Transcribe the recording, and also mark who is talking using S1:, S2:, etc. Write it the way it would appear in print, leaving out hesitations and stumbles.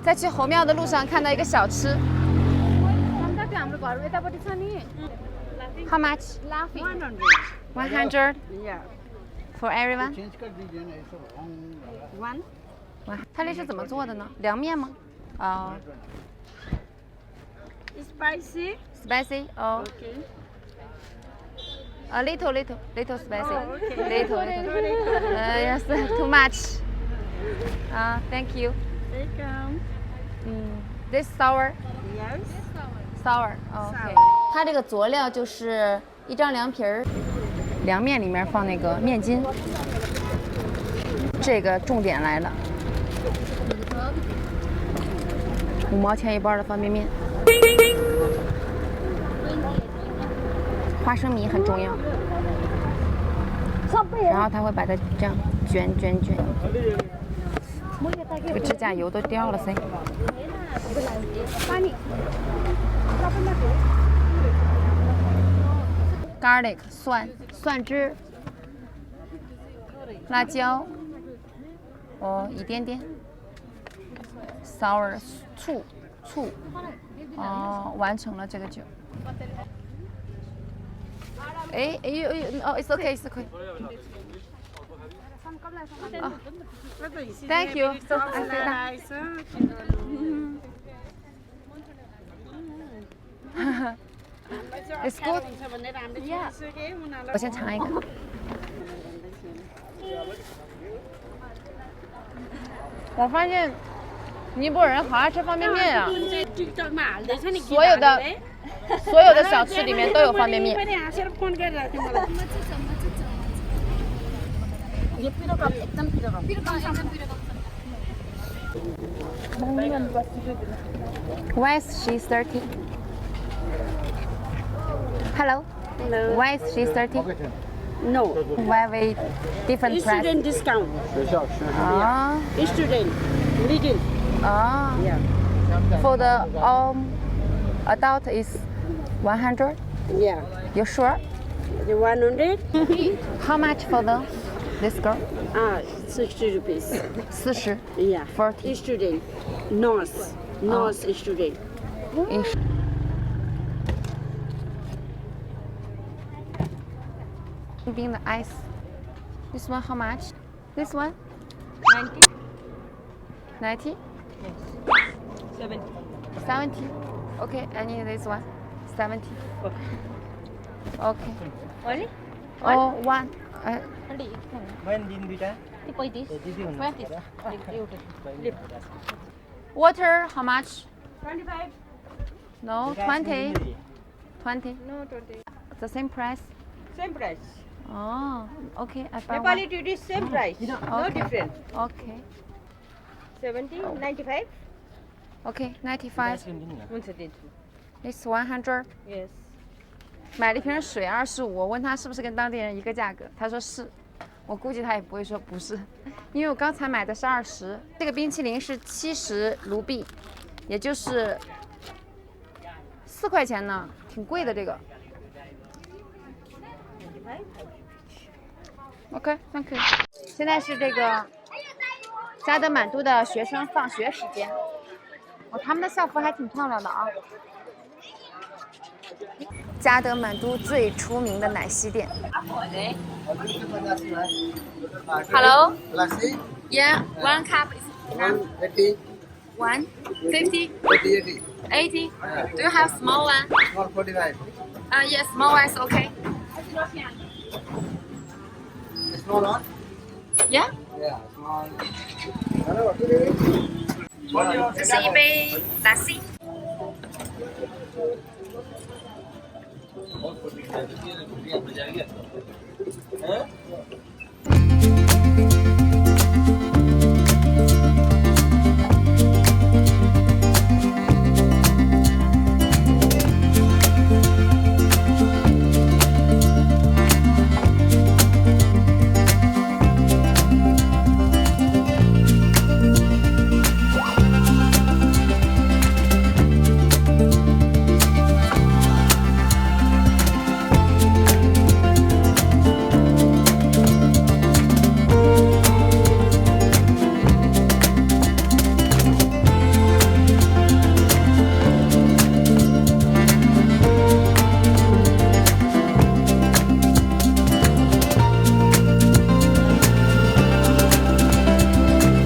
S1: 在去侯庙的路上看到一个小吃。How much? 100.
S2: Yeah.
S1: For everyone?
S2: One.
S1: 哇，它这是怎么做的呢？凉面吗？哦。
S2: Spicy.
S1: Spicy? Oh.
S2: Okay.
S1: A little spicy.
S2: Oh, okay.
S1: Little. Yes, too much. Thank you.
S2: Welcome.
S1: This sour?
S2: Yes.
S1: Sour. OK. 它这个佐料就是一张凉皮儿，凉面里面放那个面筋。这个重点来了，5毛钱一包的方便面。花生米很重要，然后他会把它这样卷。这个指甲油都掉了噻。garlic 蒜汁，辣椒，一点点。sour 醋，完成了这个酒。it's okay. Thank you. It's good. Yeah. 我先尝一个。我发现尼泊尔人好爱吃方便面啊！所有的小吃里面都有方便面。Why is she 30? Hello. Why is she 30?
S2: No.
S1: Why we different price?
S2: Student discount. Student. Little. Yeah.
S1: For the adult is 100?
S2: Yeah.
S1: You sure?
S2: The 100?
S1: How much for this girl?
S2: 60 rupees.
S1: 40.
S2: Yeah.
S1: 40.
S2: Student. North student.
S1: Being the ice. This one how much? This one?
S2: 90?
S1: 90?
S2: Yes. 70.
S1: 70. Okay, I need this one. 70. Okay.
S2: Only?
S1: One. Water, how much?
S2: 25.
S1: No, 20. 20.
S2: No, 20.
S1: The same price?
S2: Same price.
S1: Okay. I buy
S2: Nepali
S1: one.
S2: duty same price. No
S1: Okay.
S2: different.
S1: Okay.
S2: 70, 95?
S1: Okay, 95. It's 100.
S2: Yes.
S1: 买了一瓶水25，我问他是不是跟当地人一个价格，他说是。我估计他也不会说不是，因为我刚才买的是20。这个冰淇淋是70卢币，也就是4块钱呢，挺贵的这个。OK, thank you. 现在是这个加德满都的学生放学时间，他们的校服还挺漂亮的啊。加德满都最出名的奶昔店。Hello. Yeah, one cup is
S3: 180.
S1: 150.
S3: 80.
S1: 80. Do you have small one?
S3: Small 45.
S1: Yes, small one is okay.
S3: Small one?
S1: Yeah.
S3: Yeah, small.
S1: 这是一杯奶昔。